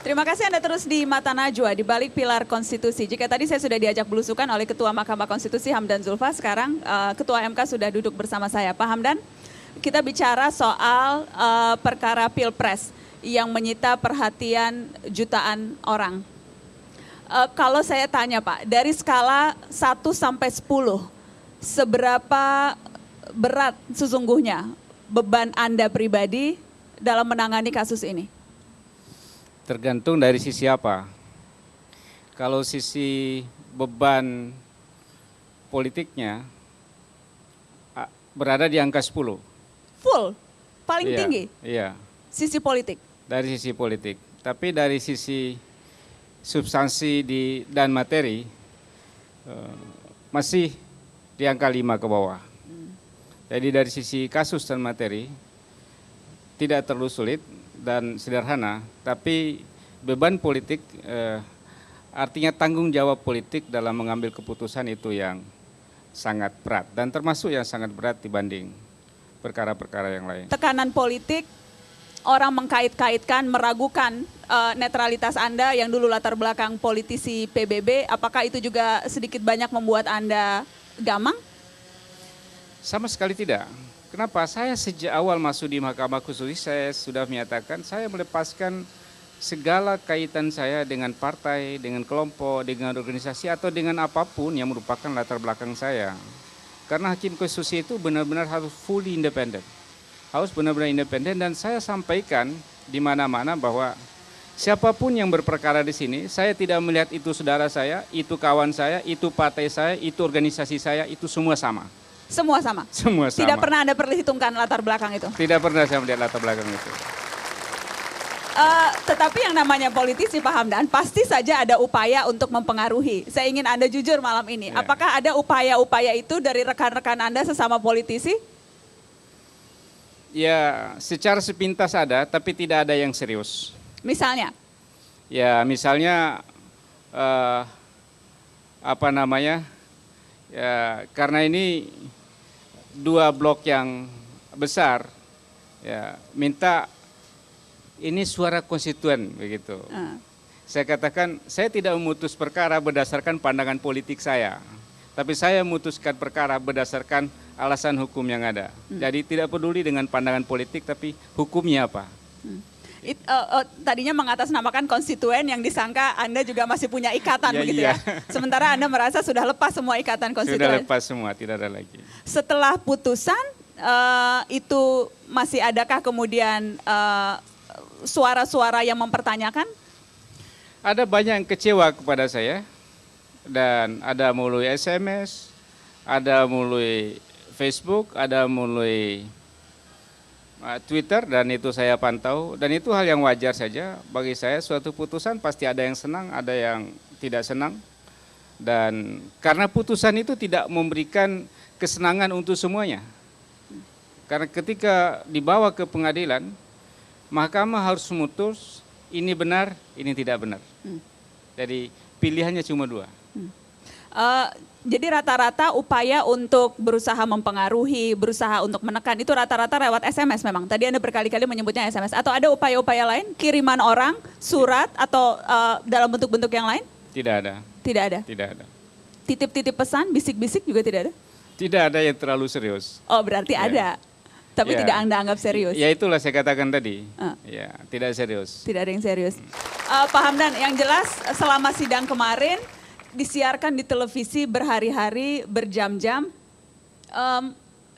Terima kasih Anda terus di Mata Najwa, di balik pilar konstitusi. Jika tadi saya sudah diajak belusukan oleh Ketua Mahkamah Konstitusi Hamdan Zulfa, sekarang Ketua MK sudah duduk bersama saya. Pak Hamdan, kita bicara soal perkara Pilpres yang menyita perhatian jutaan orang. Kalau saya tanya Pak, dari skala 1 sampai 10, seberapa berat sesungguhnya beban Anda pribadi dalam menangani kasus ini? Tergantung dari sisi apa. Kalau sisi beban politiknya berada di angka 10. Full? Paling tinggi? Iya. Sisi politik? Dari sisi politik. Tapi dari sisi substansi dan materi masih di angka 5 ke bawah. Jadi dari sisi kasus dan materi tidak terlalu sulit dan sederhana, tapi beban politik artinya tanggung jawab politik dalam mengambil keputusan itu yang sangat berat dan termasuk yang sangat berat dibanding perkara-perkara yang lain. Tekanan politik, orang mengkait-kaitkan, meragukan netralitas Anda yang dulu latar belakang politisi PBB, apakah itu juga sedikit banyak membuat Anda gamang? Sama sekali tidak. Kenapa? Saya sejak awal masuk di Mahkamah Konstitusi, saya sudah menyatakan saya melepaskan segala kaitan saya dengan partai, dengan kelompok, dengan organisasi, atau dengan apapun yang merupakan latar belakang saya. Karena Hakim Konstitusi itu benar-benar harus fully independen. Harus benar-benar independen, dan saya sampaikan di mana-mana bahwa siapapun yang berperkara di sini, saya tidak melihat itu saudara saya, itu kawan saya, itu partai saya, itu organisasi saya, itu semua sama. Semua sama? Semua sama. Tidak pernah Anda perhitungkan latar belakang itu? Tidak pernah saya melihat latar belakang itu. Tetapi yang namanya politisi Pak Hamdan, pasti saja ada upaya untuk mempengaruhi. Saya ingin Anda jujur malam ini. Ya. Apakah ada upaya-upaya itu dari rekan-rekan Anda sesama politisi? Ya, secara sepintas ada, tapi tidak ada yang serius. Misalnya? Ya, misalnya ya, karena ini dua blok yang besar, ya minta ini suara konstituen begitu. Saya katakan saya tidak memutus perkara berdasarkan pandangan politik saya, tapi saya memutuskan perkara berdasarkan alasan hukum yang ada. Jadi tidak peduli dengan pandangan politik, tapi hukumnya apa. Tadinya mengatasnamakan konstituen yang disangka Anda juga masih punya ikatan begitu ya. Sementara Anda merasa sudah lepas semua ikatan konstituen. Sudah lepas semua, tidak ada lagi. Setelah putusan itu masih adakah kemudian suara-suara yang mempertanyakan? Ada banyak yang kecewa kepada saya, dan ada melalui SMS, ada melalui Facebook, ada melalui Twitter, dan itu saya pantau, dan itu hal yang wajar saja. Bagi saya suatu putusan pasti ada yang senang, ada yang tidak senang, dan karena putusan itu tidak memberikan kesenangan untuk semuanya. Karena ketika dibawa ke pengadilan, mahkamah harus memutus ini benar, ini tidak benar. Jadi pilihannya cuma dua. Jadi rata-rata upaya untuk berusaha mempengaruhi, berusaha untuk menekan, itu rata-rata lewat SMS memang. Tadi Anda berkali-kali menyebutnya SMS. Atau ada upaya-upaya lain, kiriman orang, surat, atau dalam bentuk-bentuk yang lain? Tidak ada. Tidak ada? Tidak ada. Titip-titip pesan, bisik-bisik juga tidak ada? Tidak ada yang terlalu serius. Oh berarti ada, tapi tidak Anda anggap serius? Ya itulah saya katakan tadi, ya tidak serius. Tidak ada yang serius. Pak Hamdan, yang jelas selama sidang kemarin, disiarkan di televisi berhari-hari, berjam-jam,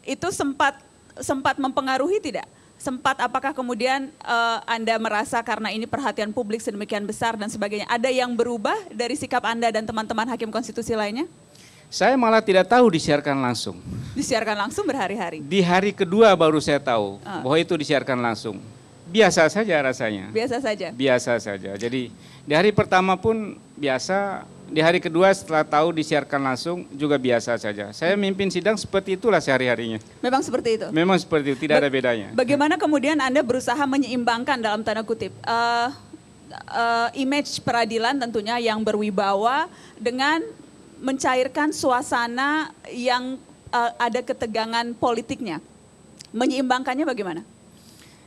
itu sempat mempengaruhi tidak? Sempat apakah kemudian Anda merasa karena ini perhatian publik sedemikian besar dan sebagainya, ada yang berubah dari sikap Anda dan teman-teman hakim konstitusi lainnya? Saya malah tidak tahu disiarkan langsung. Disiarkan langsung berhari-hari? Di hari kedua baru saya tahu bahwa itu disiarkan langsung. Biasa saja rasanya. Biasa saja? Biasa saja. Jadi di hari pertama pun biasa, di hari kedua setelah tahu disiarkan langsung juga biasa saja. Saya mimpin sidang seperti itulah sehari-harinya. Memang seperti itu? Memang seperti itu, tidak ada bedanya. Bagaimana kemudian Anda berusaha menyeimbangkan dalam tanda kutip image peradilan tentunya yang berwibawa dengan mencairkan suasana yang ada ketegangan politiknya? Menyeimbangkannya bagaimana?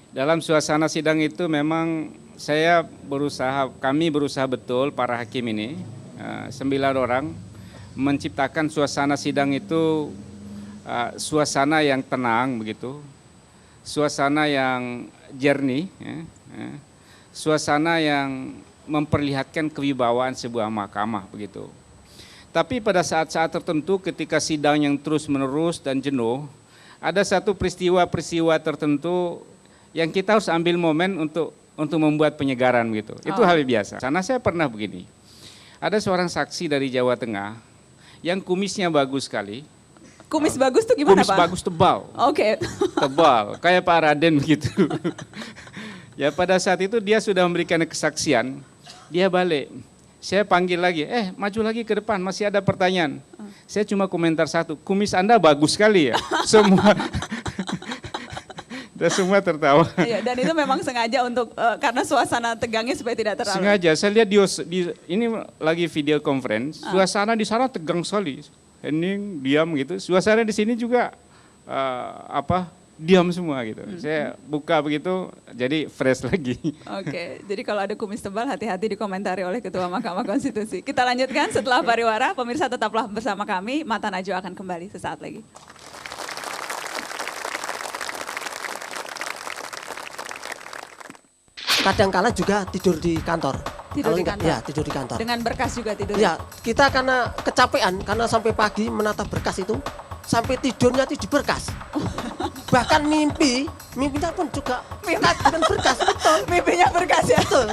Dalam suasana sidang itu memang kami berusaha betul para hakim ini, 9 orang, menciptakan suasana sidang itu suasana yang tenang begitu, suasana yang jernih, suasana yang memperlihatkan kewibawaan sebuah mahkamah begitu. Tapi pada saat-saat tertentu ketika sidang yang terus menerus dan jenuh, ada satu peristiwa-peristiwa tertentu yang kita harus ambil momen untuk membuat penyegaran gitu. Itu hal biasa. Karena saya pernah begini, ada seorang saksi dari Jawa Tengah yang kumisnya bagus sekali. Kumis bagus tuh gimana Kumis Pak? bagus tebal. Oke. Tebal, kayak Pak Raden begitu. Ya pada saat itu dia sudah memberikan kesaksian, dia balik. Saya panggil lagi, maju lagi ke depan, masih ada pertanyaan. Saya cuma komentar satu, kumis Anda bagus sekali ya. Semua tertawa. Iya, dan itu memang sengaja untuk karena suasana tegangnya supaya tidak terlalu. Sengaja, saya lihat ini lagi video conference, suasana di sana tegang sekali. Hening, diam gitu. Suasana di sini juga diam semua gitu. Saya buka begitu, jadi fresh lagi. Oke, jadi kalau ada kumis tebal hati-hati dikomentari oleh Ketua Mahkamah Konstitusi. Kita lanjutkan setelah pariwara, pemirsa tetaplah bersama kami, Mata Najwa akan kembali sesaat lagi. Kadang-kala juga tidur di kantor. Tidur di kantor? Ya, tidur di kantor. Dengan berkas juga tidur? Ya, kita karena kecapean, karena sampai pagi menata berkas itu, sampai tidurnya di berkas. Bahkan mimpinya pun juga dengan berkas. Betul. Mimpinya berkas ya? Betul.